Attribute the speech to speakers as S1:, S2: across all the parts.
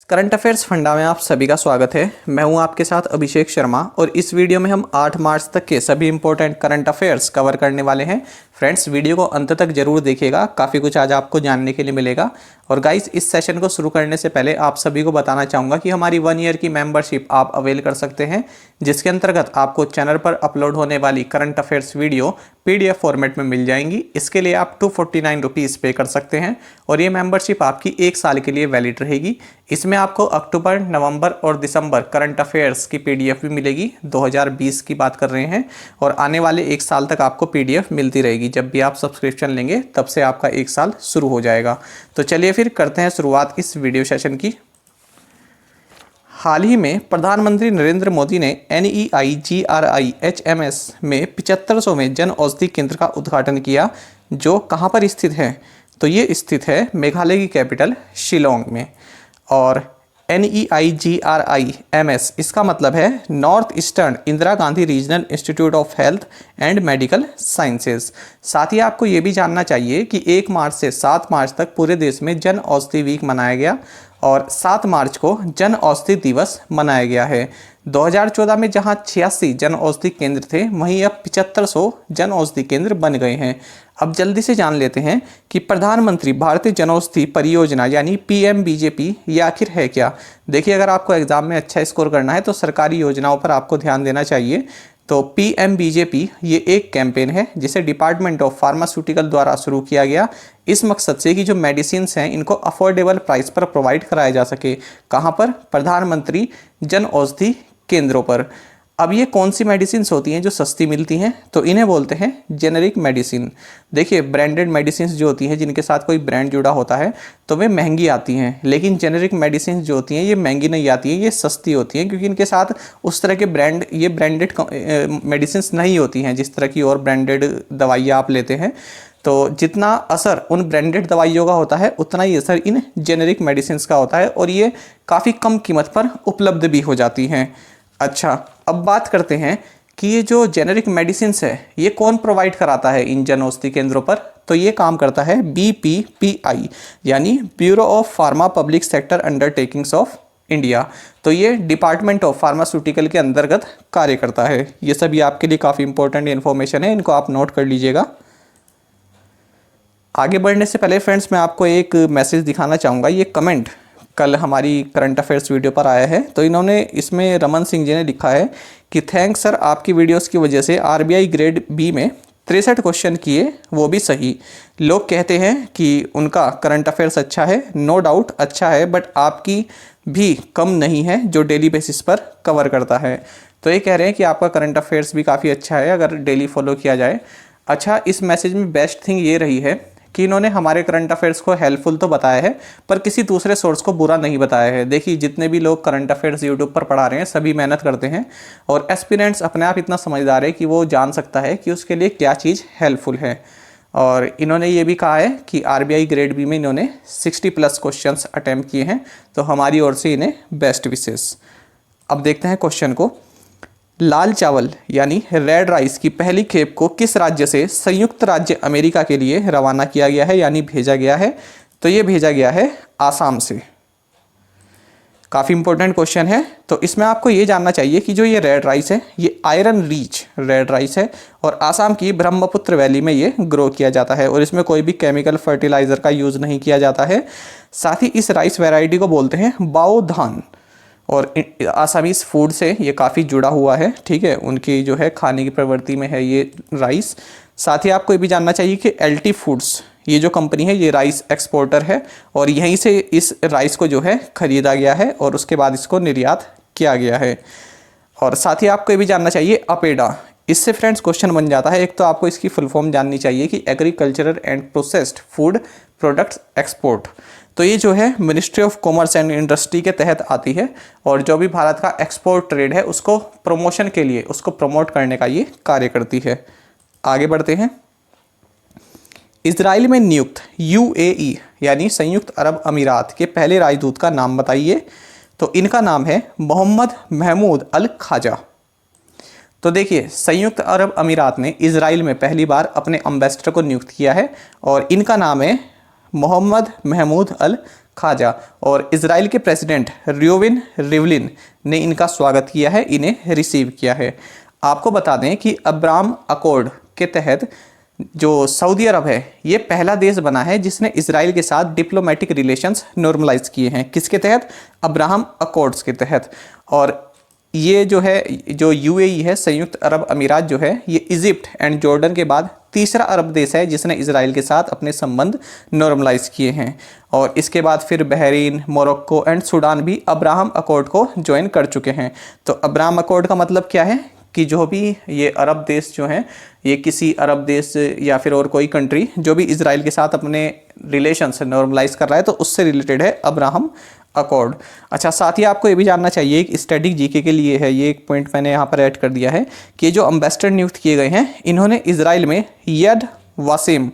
S1: Current affairs funda में आप सभी का स्वागत है। मैं हूं आपके साथ अभिषेक शर्मा और इस वीडियो में हम 8 मार्च तक के सभी इंपॉर्टेंट करंट अफेयर्स कवर करने वाले हैं। फ्रेंड्स, वीडियो को अंत तक जरूर देखिएगा, काफ़ी कुछ आज आपको जानने के लिए मिलेगा। और गाइस, इस सेशन को शुरू करने से पहले आप सभी को बताना चाहूँगा कि हमारी 1 ईयर की मेंबरशिप आप अवेल कर सकते हैं, जिसके अंतर्गत आपको चैनल पर अपलोड होने वाली current affairs video PDF format में मिल जाएंगी। इसके लिए आप 249 रुपीज़ पे कर सकते हैं और ये मेंबरशिप आपकी 1 साल के लिए वैलिड रहेगी। इसमें आपको अक्टूबर, नवंबर और दिसंबर करंट अफेयर्स की PDF भी मिलेगी। 2020 की बात कर रहे हैं और आने वाले 1 साल तक आपको PDF मिलती रहेगी। जब भी आप सब्सक्रिप्शन लेंगे तब से आपका 1 साल शुरू हो जाएगा। तो चलिए फिर करते हैं शुरुआत इस वीडियो सेशन की। हाल ही में प्रधानमंत्री नरेंद्र मोदी ने NEIGRI-HMS में 7500वें जन औषधि केंद्र का उद्घाटन किया, जो कहाँ पर स्थित है? तो ये स्थित है मेघालय की कैपिटल शिलोंग में। और NEIGRI-MS इसका मतलब है north eastern Indira Gandhi regional institute of health and medical sciences. साथ ही आपको ये भी जानना चाहिए कि 1 मार्च से 7 मार्च तक पूरे देश में जन औषधि वीक मनाया गया और 7 मार्च को जन औषधि दिवस मनाया गया है। 2014 में जहां 86 जन औषधि केंद्र थे, वहीं अब 7500 जन औषधि केंद्र बन गए हैं। अब जल्दी से जान लेते हैं कि प्रधानमंत्री भारतीय जनऔषधि परियोजना यानी PMBJP ये आखिर है क्या। देखिए, अगर आपको एग्जाम में अच्छा स्कोर करना है तो सरकारी योजनाओं पर आपको ध्यान देना चाहिए। तो PMBJP ये एक कैंपेन है जिसे डिपार्टमेंट ऑफ फार्मास्यूटिकल द्वारा शुरू किया गया, इस मकसद से कि जो मेडिसिन्स हैं इनको अफोर्डेबल प्राइस पर प्रोवाइड कराया जा सके। कहाँ पर? प्रधानमंत्री जन औषधि केंद्रों पर। अब ये कौन सी मेडिसिन्स होती हैं जो सस्ती मिलती हैं? तो इन्हें बोलते हैं जेनेरिक मेडिसिन। देखिए, ब्रांडेड मेडिसिन्स जो होती हैं जिनके साथ कोई ब्रांड जुड़ा होता है तो वे महंगी आती हैं, लेकिन जेनेरिक मेडिसिन जो होती हैं ये महंगी नहीं आती हैं, ये सस्ती होती हैं, क्योंकि इनके साथ उस तरह के ब्रांडेड मेडिसिन्स नहीं होती हैं जिस तरह की और ब्रांडेड दवाइयाँ आप लेते हैं। तो जितना असर उन ब्रांडेड दवाइयों का होता है उतना ही असर इन जेनेरिक मेडिसिन्स का होता है और ये काफ़ी कम कीमत पर उपलब्ध भी हो जाती हैं। अच्छा, अब बात करते हैं कि ये जो जेनेरिक मेडिसिन्स है ये कौन प्रोवाइड कराता है इन जन औषधि केंद्रों पर? तो ये काम करता है BPPI यानी bureau of pharma public sector undertakings of India. तो ये डिपार्टमेंट ऑफ फार्मास्यूटिकल के अंतर्गत कार्य करता है। ये सभी आपके लिए काफ़ी इंपॉर्टेंट इन्फॉर्मेशन है, इनको आप नोट कर लीजिएगा। आगे बढ़ने से पहले फ्रेंड्स, मैं आपको एक मैसेज दिखाना चाहूँगा। ये कमेंट कल हमारी करंट अफेयर्स वीडियो पर आया है, तो इन्होंने इसमें रमन सिंह जी ने लिखा है कि थैंक्स सर, आपकी वीडियोस की वजह से RBI ग्रेड B में 63 क्वेश्चन किए, वो भी सही। लोग कहते हैं कि उनका करंट अफेयर्स अच्छा है, नो डाउट अच्छा है, बट आपकी भी कम नहीं है जो डेली बेसिस पर कवर करता है। तो ये कह रहे हैं कि आपका करंट अफेयर्स भी काफ़ी अच्छा है अगर डेली फॉलो किया जाए। अच्छा, इस मैसेज में बेस्ट थिंग ये रही है कि इन्होंने हमारे करंट अफेयर्स को हेल्पफुल तो बताया है पर किसी दूसरे सोर्स को बुरा नहीं बताया है। देखिए, जितने भी लोग करंट अफेयर्स यूट्यूब पर पढ़ा रहे हैं सभी मेहनत करते हैं और एस्पिरेंट्स अपने आप इतना समझदार है कि वो जान सकता है कि उसके लिए क्या चीज़ हेल्पफुल है। और इन्होंने ये भी कहा है कि RBI ग्रेड B में इन्होंने 60+ क्वेश्चंस अटैम्प्ट किए हैं, तो हमारी ओर से इन्हें बेस्ट विशेस। अब देखते हैं क्वेश्चन को। लाल चावल यानी रेड राइस की पहली खेप को किस राज्य से संयुक्त राज्य अमेरिका के लिए रवाना किया गया है यानी भेजा गया है? तो ये भेजा गया है आसाम से। काफ़ी इंपॉर्टेंट क्वेश्चन है। तो इसमें आपको ये जानना चाहिए कि जो ये रेड राइस है ये आयरन रिच रेड राइस है और आसाम की ब्रह्मपुत्र वैली में ये ग्रो किया जाता है और इसमें कोई भी केमिकल फर्टिलाइज़र का यूज़ नहीं किया जाता है। साथ ही इस राइस वैरायटी को बोलते हैं बाओ धान और आसामीज़ फूड से ये काफ़ी जुड़ा हुआ है। ठीक है, उनकी जो है खाने की प्रवृत्ति में है ये राइस। साथ ही आपको ये भी जानना चाहिए कि LT फूड्स ये जो कंपनी है ये राइस एक्सपोर्टर है और यहीं से इस राइस को जो है ख़रीदा गया है और उसके बाद इसको निर्यात किया गया है। और साथ ही आपको ये भी जानना चाहिए अपेडा। इससे फ्रेंड्स क्वेश्चन बन जाता है। एक तो आपको इसकी फुल फॉर्म जाननी चाहिए कि agricultural and processed food products export. तो ये जो है ministry of commerce and industry के तहत आती है और जो भी भारत का एक्सपोर्ट ट्रेड है उसको प्रमोशन के लिए, उसको प्रमोट करने का ये कार्य करती है। आगे बढ़ते हैं। इजराइल में नियुक्त UAE यानी संयुक्त अरब अमीरात के पहले राजदूत का नाम बताइए। तो इनका नाम है मोहम्मद महमूद अल खाजा। तो देखिए, संयुक्त अरब अमीरात ने इजराइल में पहली बार अपने एम्बेसडर को नियुक्त किया है और इनका नाम है मोहम्मद महमूद अल खाजा और इजराइल के प्रेसिडेंट रियोविन रिवलिन ने इनका स्वागत किया है, इन्हें रिसीव किया है। आपको बता दें कि अब्राहम अकॉर्ड के तहत जो सऊदी अरब है ये पहला देश बना है जिसने इजराइल के साथ डिप्लोमेटिक रिलेशंस नॉर्मलाइज किए हैं। किसके तहत? अब्राहम अकॉर्ड्स के तहत। और ये जो है, जो यूएई है, संयुक्त अरब अमीरात जो है, ये इजिप्ट एंड जॉर्डन के बाद तीसरा अरब देश है जिसने इजराइल के साथ अपने संबंध नॉर्मलाइज किए हैं। और इसके बाद फिर बहरीन, मोरक्को एंड सूडान भी अब्राहम अकॉर्ड को ज्वाइन कर चुके हैं। तो अब्राहम अकॉर्ड का मतलब क्या है कि जो भी ये अरब देश जो हैं, ये किसी अरब देश या फिर और कोई कंट्री जो भी इजराइल के साथ अपने रिलेशंस नॉर्मलाइज कर रहा है तो उससे रिलेटेड है अब्राहम अकॉर्ड। अच्छा, साथ ही आपको ये भी जानना चाहिए, एक स्टैटिक जीके के लिए है, ये एक पॉइंट मैंने यहाँ पर ऐड कर दिया है कि जो अम्बेसडर नियुक्त किए गए हैं इन्होंने इजराइल में यद वासिम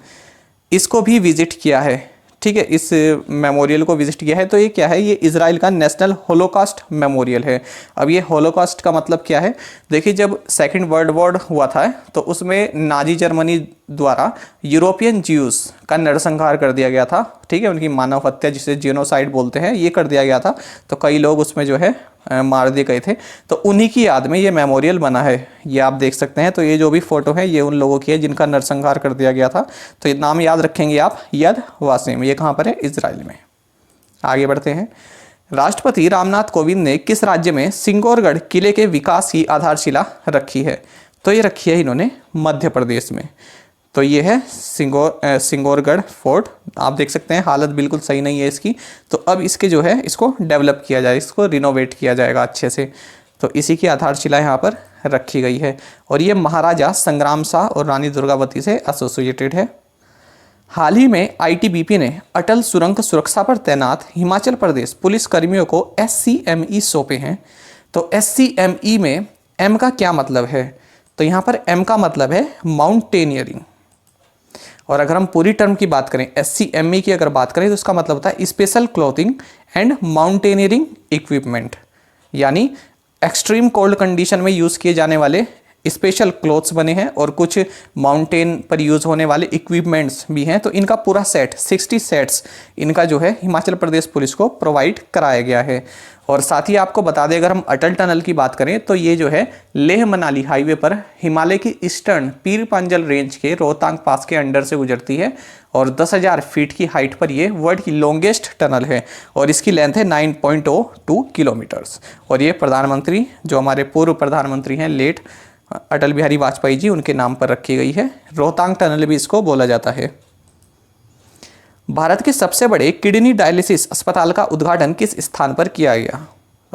S1: इसको भी विजिट किया है। ठीक है, इस मेमोरियल को विजिट किया है। तो ये क्या है? ये इजराइल का नेशनल होलोकॉस्ट मेमोरियल है। अब ये होलोकॉस्ट का मतलब क्या है? देखिए, जब सेकंड वर्ल्ड वॉर हुआ था तो उसमें नाजी जर्मनी द्वारा यूरोपियन ज्यूज का नरसंहार कर दिया गया था। ठीक है, उनकी मानव हत्या जिसे जेनोसाइड बोलते हैं ये कर दिया गया था। तो कई लोग उसमें जो है मार दिए गए थे। तो उन्हीं की याद में ये मेमोरियल बना है, ये आप देख सकते हैं। तो ये जो भी फोटो है ये उन लोगों की है जिनका नरसंहार कर दिया गया था। तो ये नाम याद रखेंगे आप, यद वासिम। ये कहाँ पर है? इजराइल में। आगे बढ़ते हैं। राष्ट्रपति रामनाथ कोविंद ने किस राज्य में सिंगौरगढ़ किले के विकास की आधारशिला रखी है? तो ये रखी है इन्होंने मध्य प्रदेश में। तो ये है सिंगौरगढ़ फोर्ट। आप देख सकते हैं हालत बिल्कुल सही नहीं है इसकी। तो अब इसके जो है इसको डेवलप किया जाए, इसको रिनोवेट किया जाएगा अच्छे से। तो इसी की आधारशिला यहाँ पर रखी गई है। और ये महाराजा संग्राम शाह और रानी दुर्गावती से एसोसिएटेड है। हाल ही में आईटीबीपी ने अटल सुरंग सुरक्षा पर तैनात हिमाचल प्रदेश पुलिस कर्मियों को SCME सौंपे हैं। तो SCME में M का क्या मतलब है? तो यहाँ पर M का मतलब है माउंटेनियरिंग। और अगर हम पूरी टर्म की बात करें, SCME की अगर बात करें तो इसका मतलब होता है special clothing and mountaineering equipment, यानी एक्सट्रीम कोल्ड कंडीशन में यूज़ किए जाने वाले स्पेशल क्लोथ्स बने हैं और कुछ माउंटेन पर यूज़ होने वाले इक्विपमेंट्स भी हैं। तो इनका पूरा सेट 60 सेट्स इनका जो है हिमाचल प्रदेश पुलिस को प्रोवाइड कराया गया है। और साथ ही आपको बता दें, अगर हम अटल टनल की बात करें तो ये जो है लेह मनाली हाईवे पर हिमालय की ईस्टर्न पीर पांजल रेंज के रोहतांग पास के अंडर से गुजरती है। और 10,000 फीट की हाइट पर ये वर्ल्ड की लॉन्गेस्ट टनल है और इसकी लेंथ है 9.02 किलोमीटर्स। और ये प्रधानमंत्री, जो हमारे पूर्व प्रधानमंत्री हैं लेट अटल बिहारी वाजपेयी जी, उनके नाम पर रखी गई है। रोहतांग टनल भी इसको बोला जाता है। भारत के सबसे बड़े किडनी डायलिसिस अस्पताल का उद्घाटन किस स्थान पर किया गया?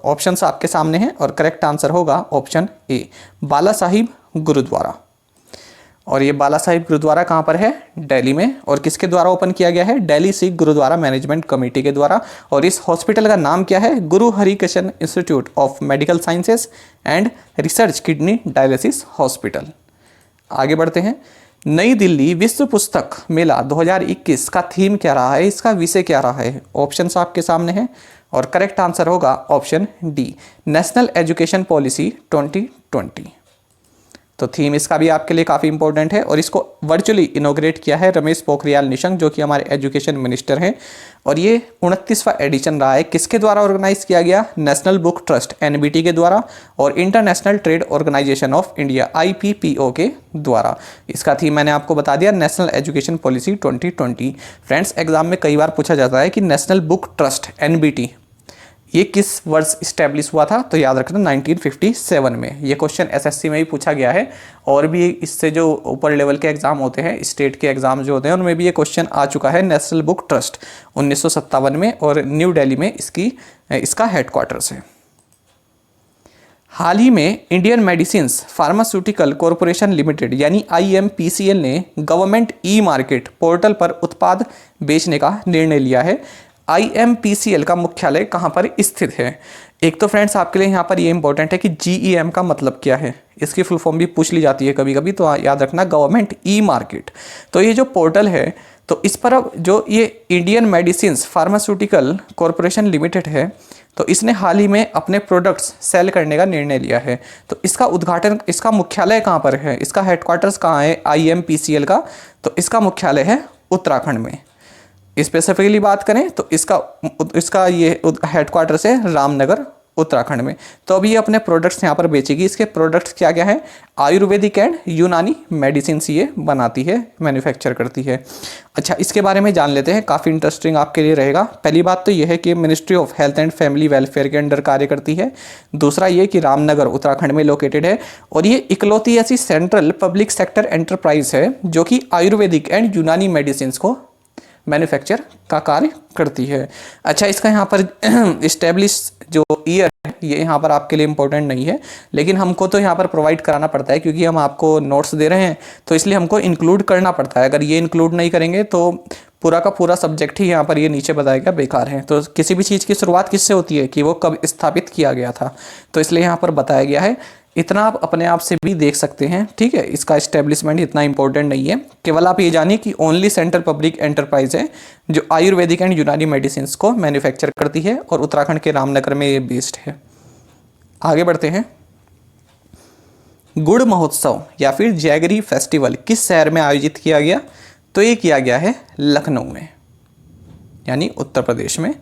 S1: ऑप्शंस आपके सामने हैं और करेक्ट आंसर होगा ऑप्शन ए, बाला साहिब गुरुद्वारा। और ये बाला साहिब गुरुद्वारा कहाँ पर है? दिल्ली में। और किसके द्वारा ओपन किया गया है? दिल्ली सिख गुरुद्वारा मैनेजमेंट कमेटी के द्वारा। और इस हॉस्पिटल का नाम क्या है? Guru Harikrishna institute of medical sciences and research kidney dialysis hospital. आगे बढ़ते हैं। नई दिल्ली विश्व पुस्तक मेला 2021 का थीम क्या रहा है? इसका विषय क्या रहा है? ऑप्शंस आपके सामने हैं और करेक्ट आंसर होगा option D, national education policy 2020। तो थीम इसका भी आपके लिए काफ़ी इंपॉर्टेंट है। और इसको वर्चुअली इनोग्रेट किया है रमेश पोखरियाल निशंक, जो कि हमारे एजुकेशन मिनिस्टर हैं। और ये 29वां एडिशन रहा है। किसके द्वारा ऑर्गेनाइज किया गया? नेशनल बुक ट्रस्ट NBT के द्वारा और international trade organisation of India IPPO के द्वारा। इसका थीम मैंने आपको बता दिया, national education policy 2020। Friends, exam में कई बार पूछा जाता है कि नेशनल बुक ट्रस्ट NBT ये किस वर्ष इस्टेब्लिश हुआ था? तो याद रखना 1957 में। ये क्वेश्चन SSC में भी पूछा गया है। और भी इससे जो ऊपर लेवल के एग्जाम होते हैं, स्टेट के एग्जाम जो होते हैं, उनमें भी ये क्वेश्चन आ चुका है। नेशनल बुक ट्रस्ट 1957 में और न्यू दिल्ली में इसका हेडक्वार्टर्स है। हाल ही में Indian medicines pharmaceutical corporation limited यानी IMPCL ने गवर्नमेंट E-मार्केट पोर्टल पर उत्पाद बेचने का निर्णय लिया है। IMPCL का मुख्यालय कहाँ पर स्थित है? एक तो फ्रेंड्स आपके लिए यहाँ पर ये इंपॉर्टेंट है कि GEM का मतलब क्या है, इसकी फुल फॉर्म भी पूछ ली जाती है कभी कभी, तो याद रखना गवर्नमेंट E-मार्केट। तो ये जो पोर्टल है, तो इस पर अब जो ये Indian medicines pharmaceutical corporation limited है, तो इसने हाल ही में अपने प्रोडक्ट्स सेल करने का निर्णय लिया है। तो इसका उद्घाटन, इसका मुख्यालय कहाँ पर है, इसका हेडक्वार्टर्स कहाँ है IMPCL का? तो इसका मुख्यालय है उत्तराखंड में। स्पेसिफिकली बात करें तो इसका ये हेडक्वार्टर्स है रामनगर उत्तराखंड में। तो अभी ये अपने प्रोडक्ट्स यहाँ पर बेचेगी। इसके प्रोडक्ट्स क्या क्या है, आयुर्वेदिक एंड यूनानी मेडिसिन ये बनाती है, मैन्युफैक्चर करती है। अच्छा, इसके बारे में जान लेते हैं, काफ़ी इंटरेस्टिंग आपके लिए रहेगा। पहली बात तो यह है कि ministry of health and family welfare के अंडर कार्य करती है। दूसरा ये कि रामनगर उत्तराखंड में लोकेटेड है और ये इकलौती ऐसी सेंट्रल पब्लिक सेक्टर एंटरप्राइज है जो कि आयुर्वेदिक एंड यूनानी मेडिसिन को मैन्युफैक्चर का कार्य करती है। अच्छा, इसका यहाँ पर इस्टेब्लिश जो ईयर है ये यहाँ पर आपके लिए इम्पोर्टेंट नहीं है, लेकिन हमको तो यहाँ पर प्रोवाइड कराना पड़ता है क्योंकि हम आपको नोट्स दे रहे हैं, तो इसलिए हमको इंक्लूड करना पड़ता है। अगर ये इंक्लूड नहीं करेंगे तो पूरा का पूरा सब्जेक्ट ही यहाँ पर ये नीचे बताएगा बेकार है। तो किसी भी चीज़ की शुरुआत किससे होती है कि वो कब स्थापित किया गया था, तो इसलिए यहाँ पर बताया गया है। इतना आप अपने आप से भी देख सकते हैं, ठीक है। इसका एस्टेब्लिशमेंट इतना इंपॉर्टेंट नहीं है, केवल आप ये जानिए कि ओनली सेंट्रल पब्लिक एंटरप्राइज है जो आयुर्वेदिक एंड यूनानी मेडिसिन को मैन्युफैक्चर करती है और उत्तराखंड के रामनगर में ये बेस्ड है। आगे बढ़ते हैं। गुड़ महोत्सव या फिर जैगरी फेस्टिवल किस शहर में आयोजित किया गया, तो ये किया गया है लखनऊ में, यानी उत्तर प्रदेश में।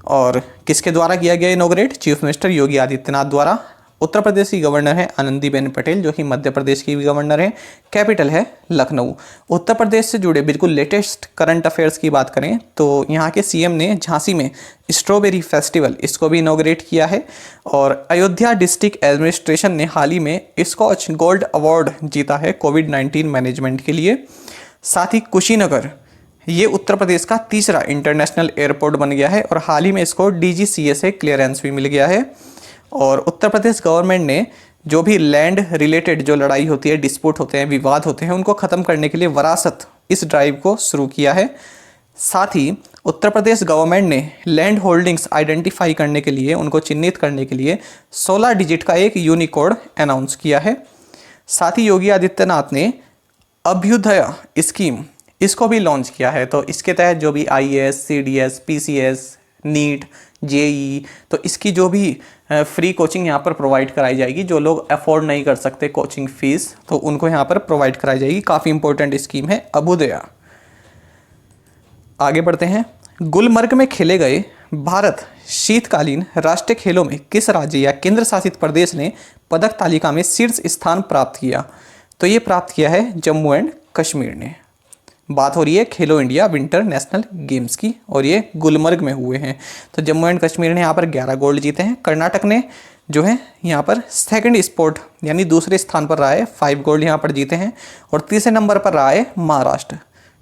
S1: और किसके द्वारा किया गया inaugurate, chief minister Yogi Adityanath द्वारा। उत्तर प्रदेश की गवर्नर है आनंदीबेन पटेल जो कि मध्य प्रदेश की भी गवर्नर है। कैपिटल है लखनऊ। उत्तर प्रदेश से जुड़े बिल्कुल लेटेस्ट करंट अफेयर्स की बात करें तो यहाँ के सीएम ने झांसी में स्ट्रॉबेरी फेस्टिवल इसको भी इनॉग्रेट किया है। और अयोध्या डिस्ट्रिक्ट एडमिनिस्ट्रेशन ने हाल ही में स्कॉच गोल्ड अवार्ड जीता है कोविड-19 मैनेजमेंट के लिए। साथ ही कुशीनगर ये उत्तर प्रदेश का तीसरा इंटरनेशनल एयरपोर्ट बन गया है और हाल ही में इसको DGCA से क्लियरेंस भी मिल गया है। और उत्तर प्रदेश गवर्नमेंट ने जो भी लैंड रिलेटेड जो लड़ाई होती है, डिस्प्यूट होते हैं, विवाद होते हैं, उनको ख़त्म करने के लिए वरासत इस ड्राइव को शुरू किया है। साथ ही उत्तर प्रदेश गवर्नमेंट ने लैंड होल्डिंग्स आइडेंटिफाई करने के लिए, उनको चिन्हित करने के लिए 16 डिजिट का एक यूनिकोड अनाउंस किया है। साथ ही योगी आदित्यनाथ ने अभ्युदय स्कीम इसको भी लॉन्च किया है। तो इसके तहत जो भी IAS, CDS, PCS, NEET, JEE, तो इसकी जो भी फ्री कोचिंग यहाँ पर प्रोवाइड कराई जाएगी। जो लोग अफोर्ड नहीं कर सकते कोचिंग फीस, तो उनको यहाँ पर प्रोवाइड कराई जाएगी। काफ़ी इंपॉर्टेंट स्कीम है अभ्युदय। आगे बढ़ते हैं। गुलमर्ग में खेले गए भारत शीतकालीन राष्ट्रीय खेलों में किस राज्य या केंद्र शासित प्रदेश ने पदक तालिका में शीर्ष स्थान प्राप्त किया, तो ये प्राप्त किया है जम्मू एंड कश्मीर ने। बात हो रही है खेलो इंडिया विंटर नेशनल गेम्स की और ये गुलमर्ग में हुए हैं। तो जम्मू एंड कश्मीर ने यहाँ पर 11 गोल्ड जीते हैं। कर्नाटक ने जो है यहाँ पर सेकंड स्पॉट यानी दूसरे स्थान पर रहा है, 5 गोल्ड यहाँ पर जीते हैं। और तीसरे नंबर पर रहा है महाराष्ट्र,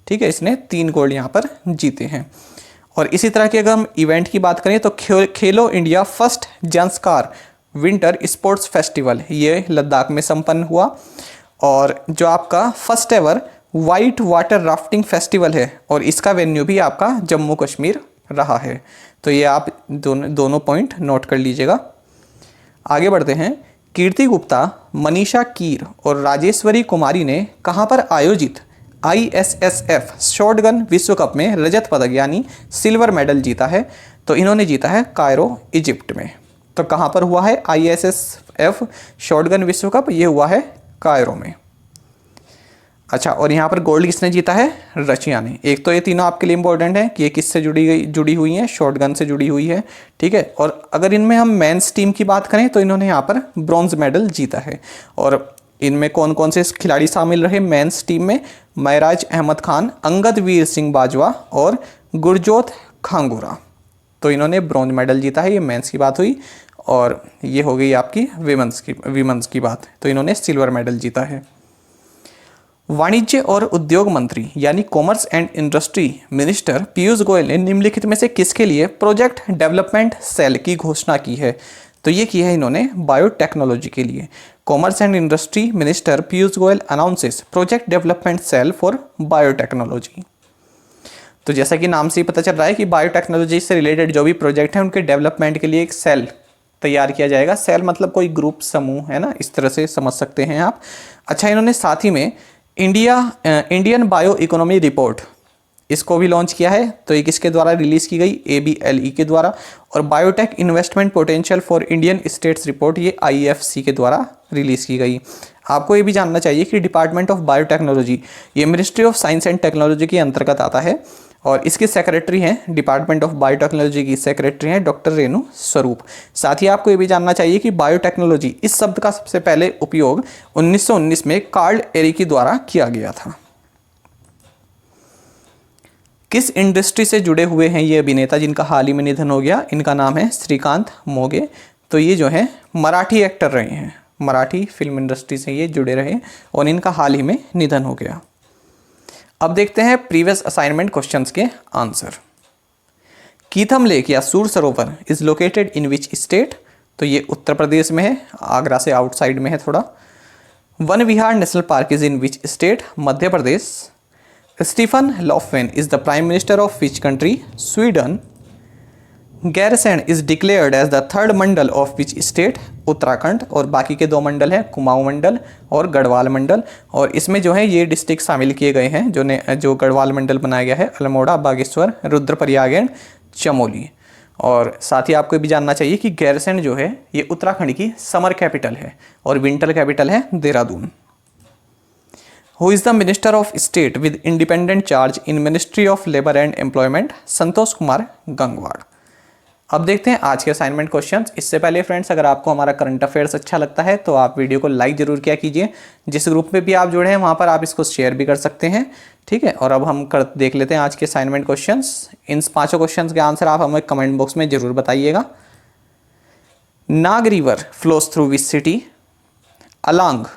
S1: ठीक है, इसने 3 गोल्ड यहाँ पर जीते हैं। और इसी तरह के अगर हम इवेंट की बात करें तो खेलो India first Zanskar winter sports festival ये लद्दाख में संपन्न हुआ। और जो आपका first ever white water rafting festival है और इसका वेन्यू भी आपका जम्मू कश्मीर रहा है। तो ये आप दोनों पॉइंट नोट कर लीजिएगा। आगे बढ़ते हैं। कीर्ति गुप्ता, मनीषा कीर और राजेश्वरी कुमारी ने कहाँ पर आयोजित ISSF शॉटगन विश्व कप में रजत पदक यानी सिल्वर मेडल जीता है, तो इन्होंने जीता है कायरो इजिप्ट में। तो कहाँ पर हुआ है ISSF शॉटगन विश्व कप, ये हुआ है कायरो में। अच्छा, और यहाँ पर गोल्ड किसने जीता है, रशिया ने। एक तो ये तीनों आपके लिए इंपॉर्टेंट है कि ये किससे जुड़ी हुई हैं, शॉटगन से जुड़ी हुई है, ठीक है। और अगर इनमें हम मेंस टीम की बात करें तो इन्होंने यहाँ पर ब्रॉन्ज मेडल जीता है। और इनमें कौन कौन से खिलाड़ी शामिल रहे मेंस टीम में, महराज अहमद खान, अंगद वीर सिंह बाजवा और गुरजोत खांगोरा। तो इन्होंने ब्रॉन्ज मेडल जीता है, ये मेंस की बात हुई। और ये हो गई आपकी विमेंस की बात, तो इन्होंने सिल्वर मेडल जीता है। वाणिज्य और उद्योग मंत्री यानी commerce and industry minister Piyush Goyal ने निम्नलिखित में से किसके लिए प्रोजेक्ट डेवलपमेंट सेल की घोषणा की है, तो ये की है इन्होंने बायोटेक्नोलॉजी के लिए। Commerce and industry minister Piyush Goyal announces project development cell for biotechnology. तो जैसा कि नाम से ही पता चल रहा है कि बायोटेक्नोलॉजी से रिलेटेड जो भी प्रोजेक्ट हैं उनके डेवलपमेंट के लिए एक सेल तैयार किया जाएगा। सेल मतलब कोई ग्रुप, समूह, है ना, इस तरह से समझ सकते हैं आप। अच्छा, इन्होंने साथ ही में इंडियन बायो इकोनॉमी रिपोर्ट इसको भी लॉन्च किया है। तो ये किसके द्वारा रिलीज़ की गई, ABLE के द्वारा। और biotech investment potential for Indian status report ये IFC के द्वारा रिलीज़ की गई। आपको ये भी जानना चाहिए कि डिपार्टमेंट ऑफ बायोटेक्नोलॉजी ये ministry of science and technology के अंतर्गत आता है और इसकी सेक्रेटरी हैं, डिपार्टमेंट ऑफ बायोटेक्नोलॉजी की सेक्रेटरी हैं डॉक्टर रेणु स्वरूप। साथ ही आपको ये भी जानना चाहिए कि बायोटेक्नोलॉजी इस शब्द का सबसे पहले उपयोग 1919 में कार्ल एरिकी द्वारा किया गया था। किस इंडस्ट्री से जुड़े हुए हैं ये अभिनेता जिनका हाल ही में निधन हो गया? इनका नाम है श्रीकांत मोगे। तो ये जो है मराठी एक्टर रहे हैं, मराठी फिल्म इंडस्ट्री से ये जुड़े रहे और इनका हाल ही में निधन हो गया। अब देखते हैं प्रीवियस असाइनमेंट क्वेश्चंस के आंसर। कीथम लेक या सूर सरोवर is located in which state? तो ये उत्तर प्रदेश में है, आगरा से आउटसाइड में है थोड़ा। Van Vihar national park is in which state? Madhya Pradesh. Stefan Lofven is the prime minister of which country? Sweden. Gairsain is declared as the third mandal of which state? Uttarakhand. और बाकी के 2 मंडल हैं, कुमाऊं मंडल और गढ़वाल मंडल। और इसमें जो है ये डिस्ट्रिक्ट शामिल किए गए हैं जो गढ़वाल मंडल बनाया गया है, अल्मोड़ा, बागेश्वर, रुद्रप्रयाग एंड चमोली। और साथ ही आपको भी जानना चाहिए कि गैरसैंण जो है ये उत्तराखंड की समर कैपिटल है और विंटर कैपिटल है Dehradun. Who is the minister of state with independent charge in ministry of labour and employment? Santosh Kumar Gangwar. अब देखते हैं आज के असाइनमेंट क्वेश्चंस। इससे पहले फ्रेंड्स, अगर आपको हमारा करंट अफेयर्स अच्छा लगता है तो आप वीडियो को लाइक जरूर किया कीजिए। जिस ग्रुप में भी आप जुड़े हैं वहाँ पर आप इसको शेयर भी कर सकते हैं, ठीक है। और अब हम देख लेते हैं आज के असाइनमेंट क्वेश्चंस। इन 5 क्वेश्चंस के आंसर आप हमें कमेंट बॉक्स में जरूर बताइएगा। Nag river flows through which city? Along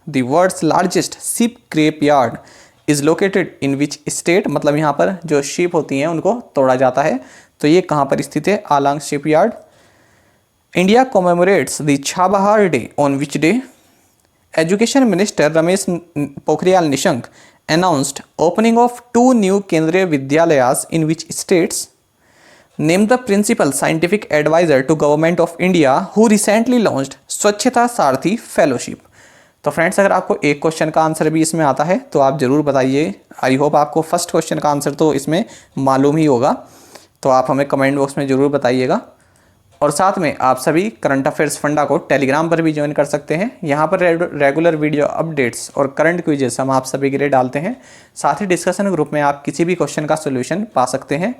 S1: the world's largest ship scrap yard is located in which state? मतलब यहाँ पर जो शिप होती हैं उनको तोड़ा जाता है, तो ये कहाँ पर स्थित है? Alang shipyard. India commemorates the Chabahar day on which day? Education minister Ramesh Pokhriyal Nishank announced opening of 2 new केंद्रीय विद्यालयास in which states? Name the principal scientific advisor to government of India who recently launched स्वच्छता सारथी फेलोशिप। तो friends, अगर आपको एक question का answer भी इसमें आता है तो आप ज़रूर बताइए। आई होप आपको फर्स्ट क्वेश्चन का आंसर तो इसमें मालूम ही होगा, तो आप हमें कमेंट बॉक्स में ज़रूर बताइएगा। और साथ में आप सभी करंट अफेयर्स फंडा को टेलीग्राम पर भी ज्वाइन कर सकते हैं। यहाँ पर रेगुलर वीडियो अपडेट्स और करंट क्विजेस हम आप सभी के लिए डालते हैं। साथ ही डिस्कशन ग्रुप में आप किसी भी क्वेश्चन का सोल्यूशन पा सकते हैं।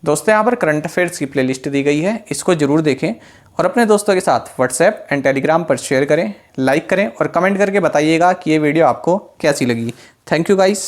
S1: दोस्तों, यहाँ पर करंट अफेयर्स की प्लेलिस्ट दी गई है, इसको ज़रूर देखें और अपने दोस्तों के साथ व्हाट्सएप एंड टेलीग्राम पर शेयर करें, लाइक करें और कमेंट करके बताइएगा कि ये वीडियो आपको कैसी लगी। Thank you guys.